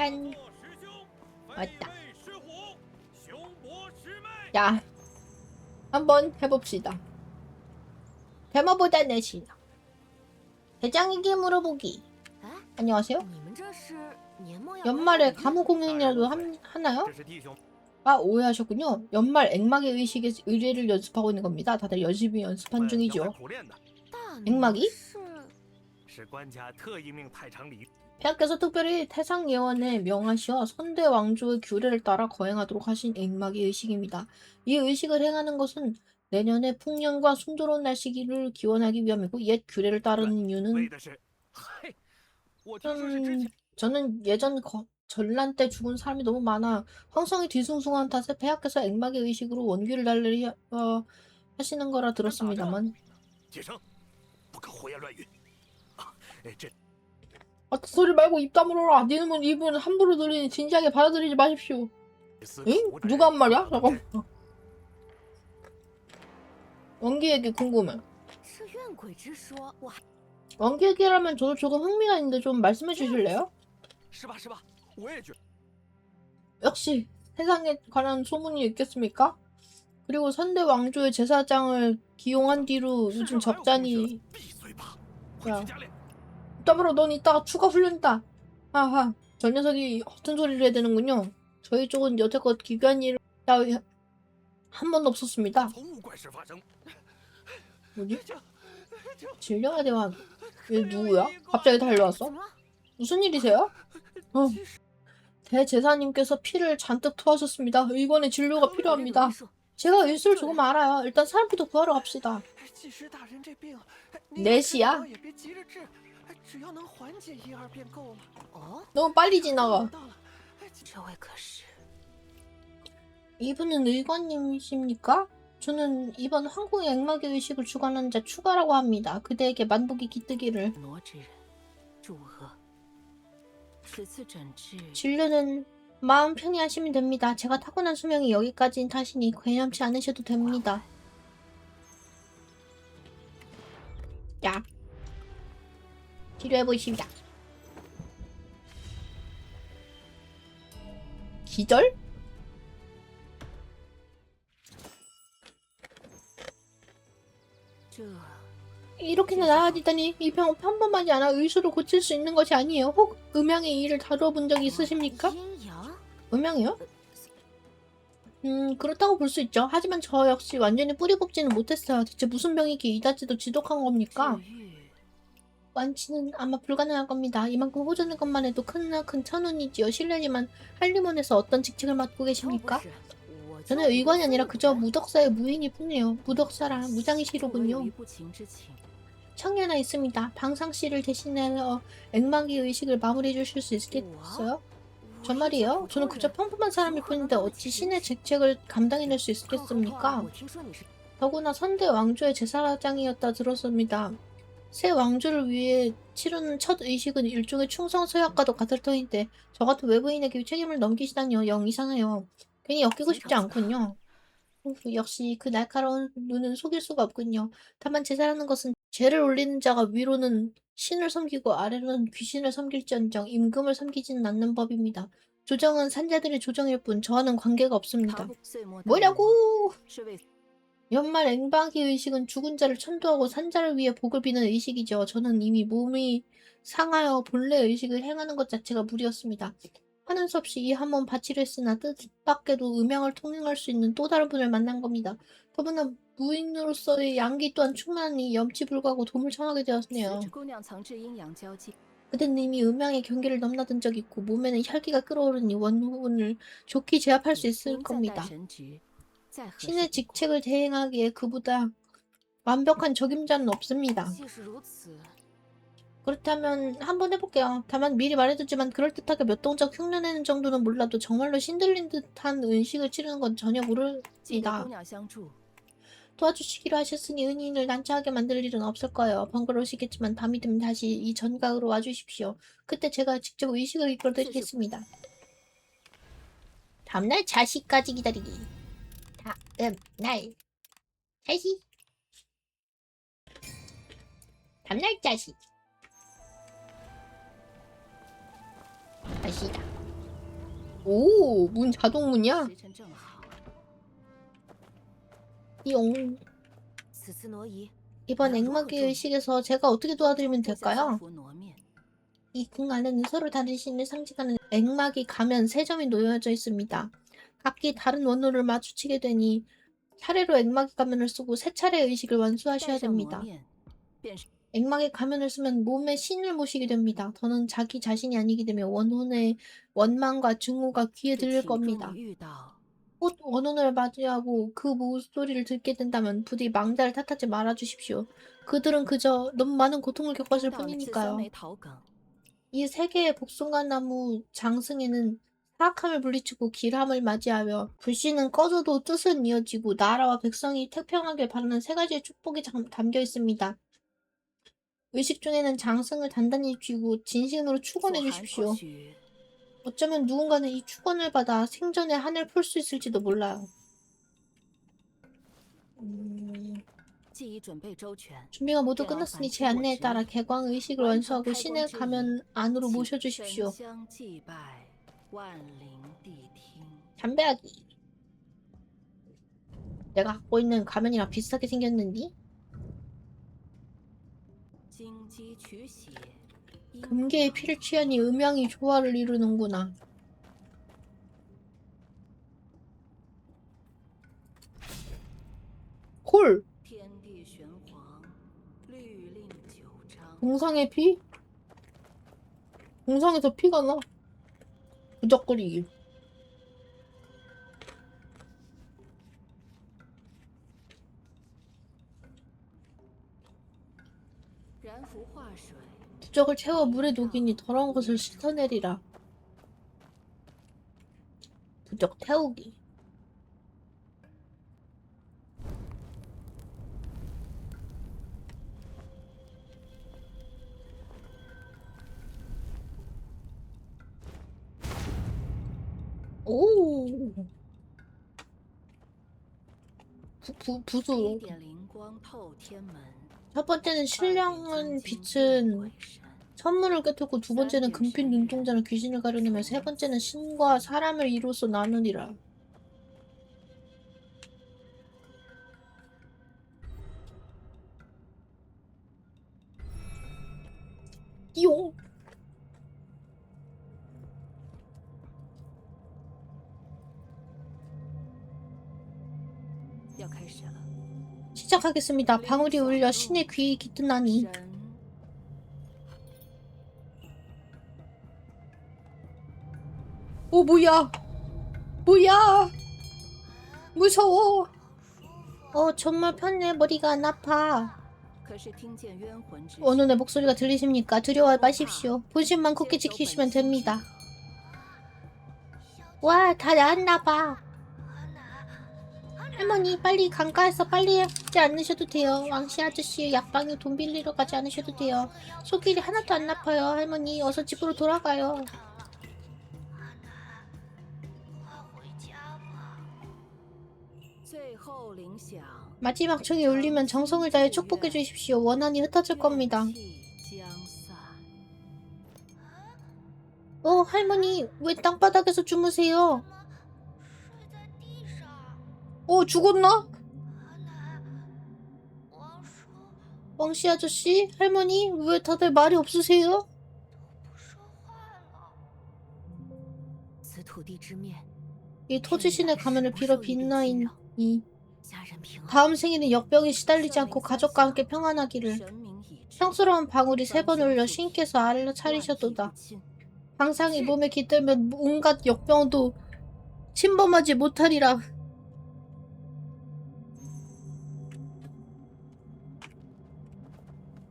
짠. 왔다. 자, 한번 해봅시다. 데모보다 내시다. 대장에게 물어보기. 안녕하세요. 연말에 가무 공연이라도 하나요? 아, 오해하셨군요. 연말 액막의 의식의 의뢰를 연습하고 있는 겁니다. 다들 열심히 연습한 중이죠. 액막이? 폐하께서 특별히 태상 예원에 명하시어 선대 왕조의 규례를 따라 거행하도록 하신 액막의 의식입니다. 이 의식을 행하는 것은 내년에 풍년과 순조로운 날씨기를 기원하기 위함이고 옛 규례를 따르는 이유는 저는 예전 전란 때 죽은 사람이 너무 많아 황성이 뒤숭숭한 탓에 폐하께서 액막의 의식으로 원규를 달리 하시는 거라 들었습니다만 소리 말고 입 다물어라. 니는 입은 함부로 들리니 진지하게 받아들이지 마십시오. 응? 누가 한 말이야? 잠깐만. 원기 얘기 궁금해. 원기 얘기라면 저도 조금 흥미가 있는데 좀 말씀해 주실래요? 역시 세상에 관한 소문이 있겠습니까? 그리고 선대 왕조의 제사장을 기용한 뒤로 요즘 적잖이. 야, 더불어 넌 이따가 추가 훈련이다. 하하, 저 녀석이 허튼 소리를 해야 되는군요. 저희 쪽은 여태껏 기괴한 일 따위 한 번도 없었습니다. 뭐지? 진령의 대왕. 얘 누구야? 갑자기 달려왔어? 무슨 일이세요? 대제사님께서 피를 잔뜩 토하셨습니다. 이번에 진료가 필요합니다. 제가 의술을 조금 알아요. 일단 사람부터 구하러 갑시다. 4시야? 너무 빨리 지나가. 이분은 의관님이십니까? 저는 이번 황궁의 액막의 의식을 주관하는 자 추가라고 합니다. 그대에게 만복이 깃들기를. 진료는 마음 편히 하시면 됩니다. 제가 타고난 수명이 여기까지인 탓이니 괴념치 않으셔도 됩니다. 자, 치료해보십니다. 기절? 이렇게나 나아지다니 이 병은 평범하지 않아 의술을 고칠 수 있는 것이 아니에요. 혹 음양의 일을 다뤄본 적이 있으십니까? 음양이요? 그렇다고 볼 수 있죠. 하지만 저 역시 완전히 뿌리 뽑지는 못했어요. 대체 무슨 병이기에 이다지도 지독한 겁니까? 완치는 아마 불가능할 겁니다. 이만큼 호전인 것만 해도 크나큰 천운이지요. 실례지만 한림원에서 어떤 직책을 맡고 계십니까? 저는 의관이 아니라 그저 무덕사의 무인이 뿐이에요. 무덕사라 무장이시로군요. 청이 하나 있습니다. 방상씨를 대신해서 액막의 의식을 마무리해 주실 수 있겠어요? 정말이에요? 저는 그저 평범한 사람일 뿐인데 어찌 신의 직책을 감당해낼 수 있겠습니까? 더구나 선대 왕조의 제사장이었다 들었습니다. 새 왕조를 위해 치르는 첫 의식은 일종의 충성서약과도 같을 터인데 저 같은 외부인에게 책임을 넘기시다니요. 영 이상해요. 괜히 엮이고 싶지 않군요. 역시 그 날카로운 눈은 속일 수가 없군요. 다만 제사라는 것은 죄를 올리는 자가 위로는 신을 섬기고 아래로는 귀신을 섬길지언정 임금을 섬기지는 않는 법입니다. 조정은 산자들의 조정일 뿐 저와는 관계가 없습니다. 뭐라고! 연말 앵방기 의식은 죽은 자를 천도하고 산자를 위해 복을 비는 의식이죠. 저는 이미 몸이 상하여 본래 의식을 행하는 것 자체가 무리였습니다. 하는 수 없이 이 한 번 바치려 했으나 뜻밖에도 음양을 통행할 수 있는 또 다른 분을 만난 겁니다. 더구나 무인으로서의 양기 또한 충만히 염치불구하고 도움을 청하게 되었네요. 그대는 이미 음양의 경계를 넘나든 적이 있고 몸에는 혈기가 끓어오르니 원혼을 좋게 제압할 수 있을 겁니다. 신의 직책을 대행하기에 그보다 완벽한 적임자는 없습니다. 그렇다면 한번 해볼게요. 다만 미리 말해두지만 그럴듯하게 몇 동작 흉내내는 정도는 몰라도 정말로 신들린 듯한 의식을 치르는 건 전혀 모릅니다. 도와주시기로 하셨으니 은인을 난처하게 만들 일은 없을 거예요. 번거로우시겠지만 밤이 되면 다시 이 전각으로 와주십시오. 그때 제가 직접 의식을 이끌어드리겠습니다. 다음날 자식까지 기다리기. 다음날 자식. 다음날 자식. 다시다. 오, 문 자동문이야? 时辰正好， 띠용. 此次挪移， 이번 액막의 의식에서 제가 어떻게 도와드리면 将 될까요? 符挪面， 이 궁 안에는 서로 다른 신을 상징하는 액막이 가면 세 점이 놓여져 있습니다. 각기 다른 원호를 마주치게 되니 차례로 액막의 가면을 쓰고 세 차례 의식을 戴 완수하셔야 上挪 됩니다. 面，便是 액막의 가면을 쓰면 몸에 신을 모시게 됩니다. 더는 자기 자신이 아니기 때문에 원혼의 원망과 증오가 귀에 这 들릴 体中 겁니다. 遇到 곧 원혼을 맞이하고 그 목소리를 듣게 된다면 부디 망자를 탓하지 말아주십시오. 그들은 그저 너무 많은 고통을 听 겪었을 到了刺 뿐이니까요. 酸梅桃梗， 이 세 개의 복숭아나무 장승에는 사악함을 물리치고 길함을 맞이하며 불씨는 꺼져도 뜻은 이어지고 나라와 백성이 태평하게 바라는 세 가지의 축복이 담겨 있습니다. 의식 중에는 장승을 단단히 쥐고 진심으로 所 축원해 含或 주십시오. 许 어쩌면 누군가는 이 축원을 받아 생전에 한을 풀 수 있을지도 몰라요. 既已准备周全， 준비가 모두 便劳烦 끝났으니 제 经我 안내에 指 따라 引， 개광 의식을 完成 완수하고 开光 신의 之仪， 가면 안으로 请 모셔주십시오. 焚香祭拜，万灵谛听。 담배하기. 내가 갖고 있는 가면이랑 비슷하게 생겼는디? 金鸡取血，阴 금괴의 阳 피를 취하니 음양이 조화를 이루는구나. 콜! 天地玄黄，律令九章。 공상의 피? 공상에서 피가 나. 부적거리기. 燃符化水， 부적을 채워 물에 녹이니 더러운 것을 씻어내리라. 부적 태우기. 오. 부수. 一点灵光透天门。 첫 번째는 二点 신령한 金睛 빛은 鬼神， 천문을 꿰뚫고 두 번째는 금빛 눈동자는 귀신을 가려내며 세 번째는 신과 사람을 이로써 나누니라. 띠용. 要开始了。 시작하겠습니다. 방울이 울려 신의 귀에 깃드나니 神 오 뭐야 뭐야 무서워. 정말 편해. 머리가 안 아파. 可是听见冤魂之 원혼의 목소리가 들리십니까? 두려워 마십시오. 본심만 굳게 지키시면 됩니다. 와, 다 나았나봐. 할머니, 빨리 강가에서 빨리 하지 않으셔도 돼요. 왕씨 아저씨 약방에 돈 빌리러 가지 않으셔도 돼요. 손길이 하나도 안 아파요. 할머니, 어서 집으로 돌아가요. 最后铃响， 마지막 총이 울리면 정성을 다해 축복해 주십시오. 원한이 흩어질 겁니다. 气将散。 할머니, 왜 땅바닥에서 주무세요? 죽었나? 왕씨 아저씨, 할머니, 왜 다들 말이 없으세요? 此土地之面， 이 토지신의 가면을 빌어 빛나이니 家人平安。 다음 생에는 역병에 시달리지 않고 가족과 함께 평안하기를. 神明已至， 평스러운 방울이 3번 울려 신께서 알려차리셨도다. 万体不侵 항상 이 몸에 깃들면 온갖 역병도 침범하지 못하리라.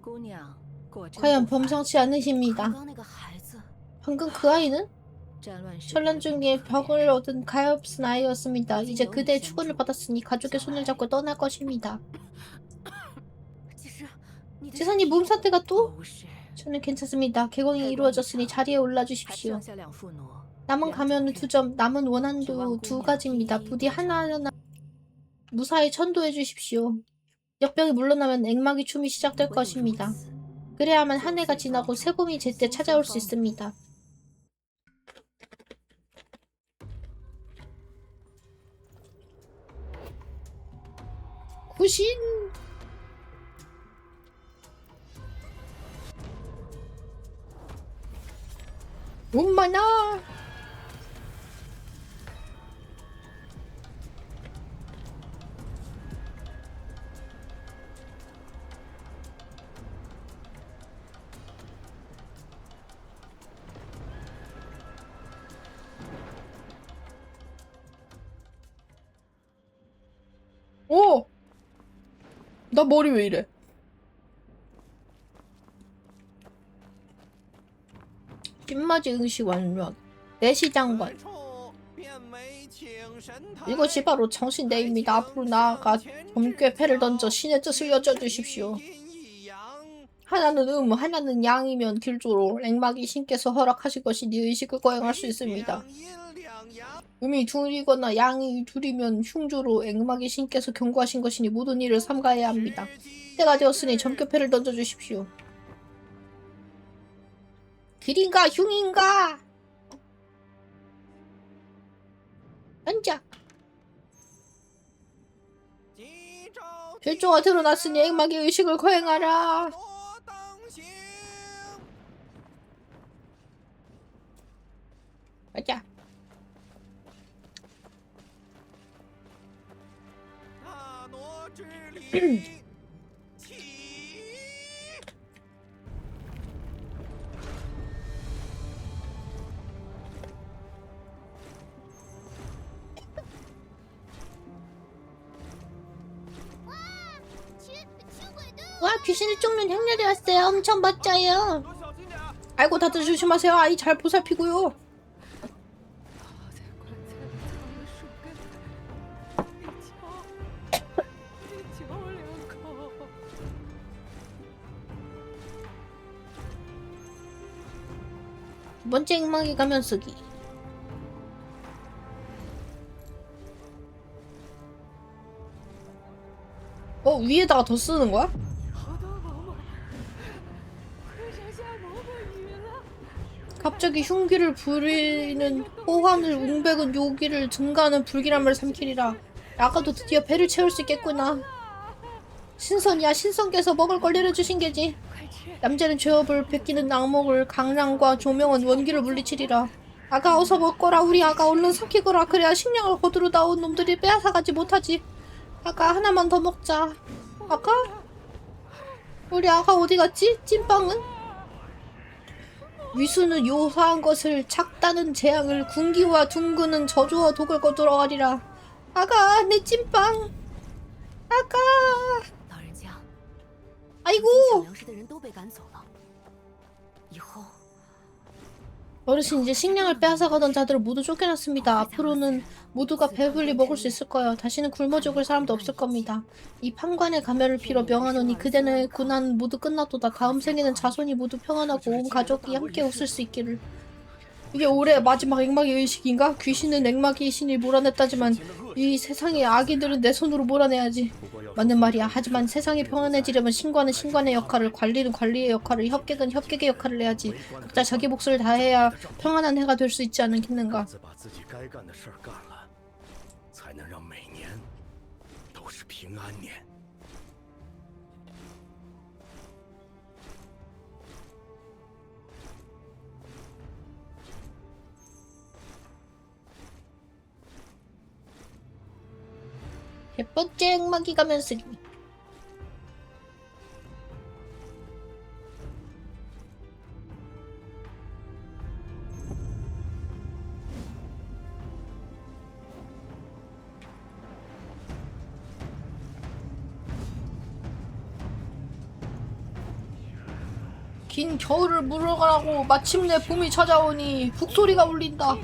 姑娘，果真 과연 不凡 범상치 않으십니다. 刚那个孩子， 방금 그 아이는 战乱时 전란 중에 벽을 얻은 가엾은 아이였습니다. 이제 그대의 축원을 받았으니 가족의 손을 잡고 떠날 것입니다. 其实你的 지사님 몸 상태가 또? 不是， 저는 괜찮습니다. 개광이 이루어졌으니 자리에 还 올라주십시오. 剩下两副挪， 남은 가면은 2점, 남은 원한도 2가지입니다. 부디 하나하나 무사히 천도해 주십시오. 역병이 물러나면 액막이 춤이 시작될 唯有 것입니다. 如此 그래야만 한 해가 지나고 새봄이 제때 찾아올 수 있습니다. 부신. 엄마나. 오! 나 머리 왜 이래? 찐맞이 응시 완료. 내시장관. 이것이 바로 정신대입니다. 앞으로 나아가 점괘 패를 던져 신의 뜻을 여쭤주십시오. 하나는 하나는 양이면 길조로 앵마기 신께서 허락하신 것이 네 의식을 거행할 수 있습니다. 음이 둘이거나 양이 둘이면 흉조로 앵마기 신께서 경고하신 것이니 모든 일을 삼가해야 합니다. 때가 되었으니 점괘패를 던져주십시오. 길인가 흉인가? 앉아. 결조가 드러났으니 앵마기 의식을 거행하라. 가자. 와, 귀신을 쫓는 행렬이 왔어요. 엄청 멋져요. 아이고, 다들 조심하세요. 아이 잘 보살피고요. 두 번째 앵마기 가면 쓰기. 위에다가 더 쓰는 거야? 갑자기 흉기를 부리는 호환을 웅백은 요기를 증가하는 불길함을 삼키리라. 아까도 드디어 배를 채울 수 있겠구나. 신선이야, 신선께서 먹을 걸 내려주신 게지. 남자는 죄업을 베끼는 악몽을 강랑과 조명은 원기를 물리치리라. 아가 어서 먹거라. 우리 아가 얼른 삼키거라. 그래야 식량을 거두러 나온 놈들이 빼앗아가지 못하지. 아가 하나만 더 먹자. 아가? 우리 아가 어디 갔지? 찐빵은? 위수는 요사한 것을 작다는 재앙을 군기와 둥근은 저주와 독을 거두러가리라. 아가 내 찐빵. 아가. 아이고. 어르신 이제 식량을 빼앗아가던 자들을 모두 쫓겨났습니다. 앞으로는 모두가 배불리 먹을 수 있을 거예요. 다시는 굶어 죽을 사람도 없을 겁니다. 이 판관의 가면을 빌어 명하노니 그대의 고난 모두 끝났도다. 다음 생에는 자손이 모두 평안하고 온 가족이 함께 웃을 수 있기를. 이게 올해 마지막 앵마기 의식인가? 귀신은 앵마기 신이 몰아냈다지만 이 세상의 아기들은 내 손으로 몰아내야지. 맞는 말이야. 하지만 세상이 평안해지려면 신관은 신관의 역할을, 관리는 관리의 역할을, 협객은 협객의 역할을 해야지. 각자 자기 몫을 다해야 평안한 해가 될 수 있지 않겠는가. 첫 번째 앵마기 가면 쓰기. 긴 겨울을 물어가라고 마침내 봄이 찾아오니 북소리가 울린다.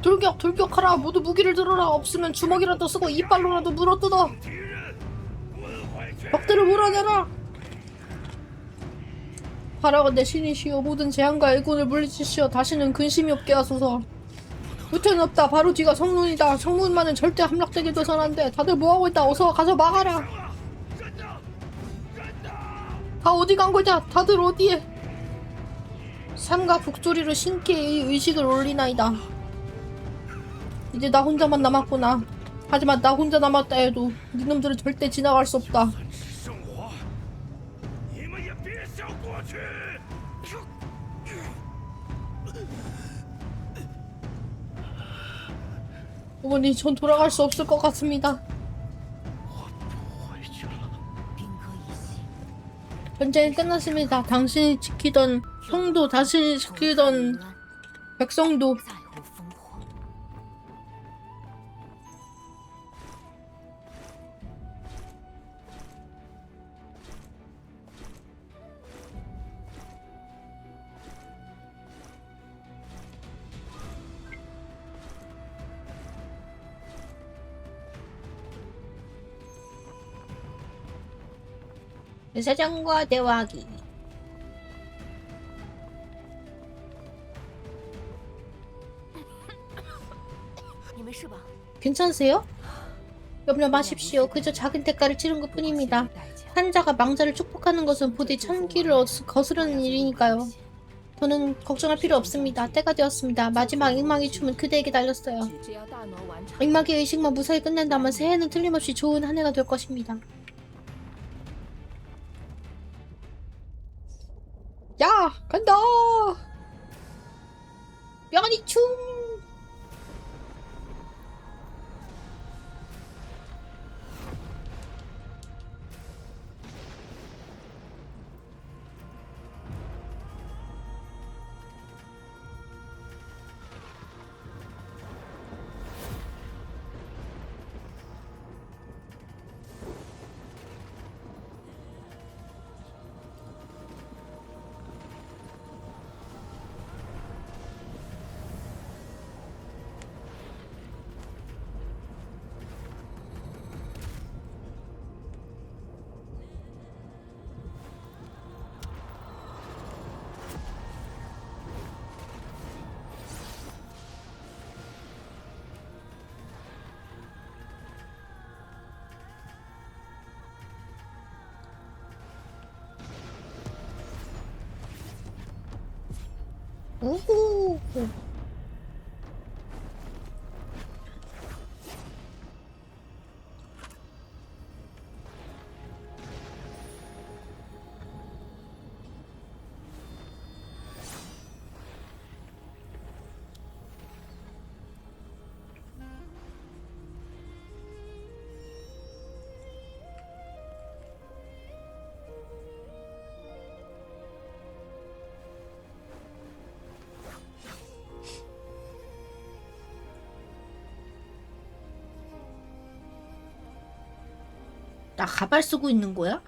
돌격 돌격하라. 모두 무기를 들어라. 없으면 주먹이라도 쓰고 이빨로라도 물어뜯어. 적들을 몰아내라. 바라건대 신이시여 모든 재앙과 일곤을 물리치시어 다시는 근심이 없게 하소서. 후퇴는 없다. 바로 뒤가 성문이다. 성문만은 절대 함락되게 둬선 안돼. 다들 뭐하고 있다. 어서 가서 막아라. 다 어디 간 거냐. 다들 어디에. 삼가 북소리로 신께 의식을 올리나이다. 이제 나 혼자만 남았구나. 하지만 나 혼자 남았다 해도 니놈들은 절대 지나갈 수 없다. 生活，你们也别想过去。 어머니, 전 돌아갈 수 없을 것 같습니다. 我不回去了。 兵戈一息， 전쟁이 끝났습니다. 당신이 지키던 성도, 당신이 同 지키던 平安， 백성도 再无烽火。 사장과 대화하기. 你没事吧？ 괜찮으세요? 염려 마십시오. 그저 작은 대가를 치른 것 뿐입니다. 代价 산자가 망자를 축복하는 것은 부디 천기를 거스르는 일이니까요. 저는 걱정할 필요 없습니다. 때가 되었습니다. 마지막 액막의 춤은 그대에게 달렸어요. 只要大挪完成， 액막의 의식만 무사히 끝낸다면 새해는 틀림없이 좋은 한 해가 될 것입니다. 야! 간다! 명언이 춤! 우후. 나 가발 쓰고 있는 거야?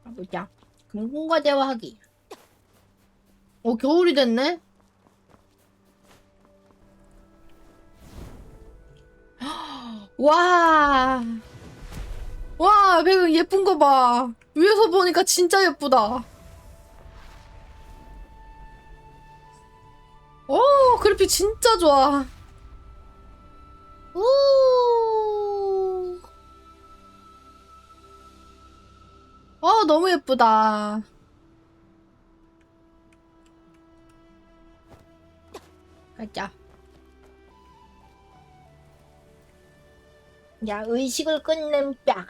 가보자. 공공과 대화하기. 겨울이 됐네? 와. 와, 배경 예쁜 거 봐. 위에서 보니까 진짜 예쁘다. 오, 그래픽 진짜 좋아. 오. 너무 예쁘다. 가자. 야, 의식을 끝낸 뺨.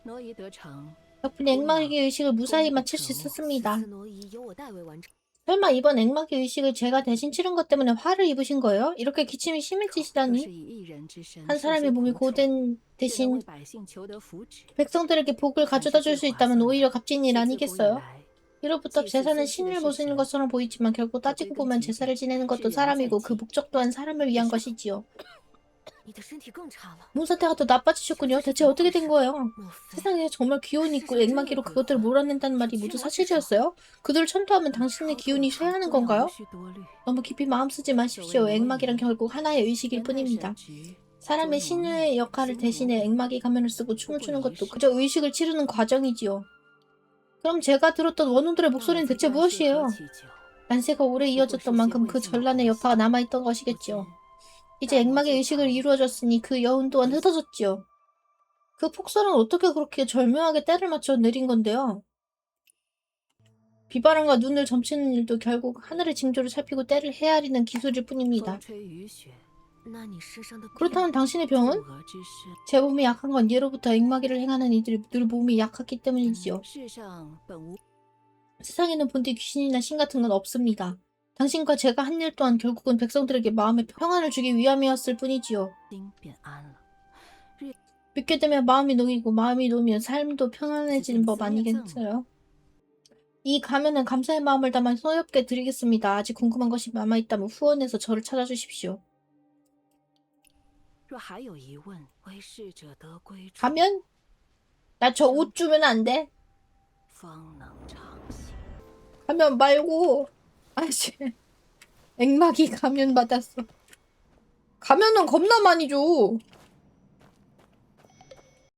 挪移得逞， 덕분에 액막의 의식을 무사히 마칠 수 此 있었습니다. 次挪移由我代为完成。 설마 이번 액막의 의식을 제가 대신 치른 것 때문에 화를 입으신 거예요? 이렇게 기침이 可是 심해지시다니? 以一人之身 한 受 사람의 尽 몸이 苦楚， 고된 却能 대신 为百姓求得福祉， 백성들에게 복을 가져다 줄 수 있다면 오히려 값진 일 自古以 아니겠어요? 来， 이로부터 제사는 신을 모시는 것처럼 보이지만 결국 따지고 보면 제사를 지내는 것도 사람이고 그 목적 또한 사람을 위한 것이지요. 你的身体更差了。 몸 상태가 더 나빠지셨군요. 대체 어떻게 된 거예요? 莫非 세상에 정말 기운이 있고 액막이로 그것들을 몰아낸다는 말이 모두 사실이었어요? 그들을 천토하면 당신의 기운이 쇠하는 건가요? 无需多虑， 너무 깊이 마음 쓰지 마십시오. 액막이란 결국 하나의 의식일 人太 뿐입니다. 神局， 사람의 신의 역할을 대신해 액막이 가면을 쓰고 춤을 추는 것도 그저 의식을 치르는 과정이지요. 그럼 제가 들었던 원혼들의 목소리는 대체 무엇이에요? 난세가 오래 이어졌던 만큼 그 전란의 여파가 남아있던 것이겠지요. 이제 액막의 의식을 이루어졌으니 그 여운 또한 흩어졌지요. 그 폭설은 어떻게 그렇게 절묘하게 때를 맞춰 내린 건데요? 비바람과 눈을 점치는 일도 결국 하늘의 징조를 살피고 때를 헤아리는 기술일 뿐입니다. 风吹雨雪，那你身上的病 그렇다면 당신의 병은? 作恶之身 제 몸이 약한 건 예로부터 액마기를 행하는 이들이 늘 몸이 약했기 때문이지요. 世上本无 세상에는 본디 귀신이나 신 같은 건 없습니다. 당신과 제가 한 일 또한 결국은 백성들에게 마음의 평안을 주기 위함이었을 뿐이지요. 心便安了。 믿게 되면 마음이 놓이고 마음이 놓이면 삶도 편안해지는 법 아니겠어요? 이 가면은 감사의 마음을 담아 소엽게 드리겠습니다. 아직 궁금한 것이 남아있다면 후원해서 저를 찾아주십시오. 若还有疑问，为逝者得归处， 가면? 나 저 옷 주면 안 돼? 方能长行。 가면 말고. 아씨. 액마기 가면 받았어. 가면은 겁나 많이 줘.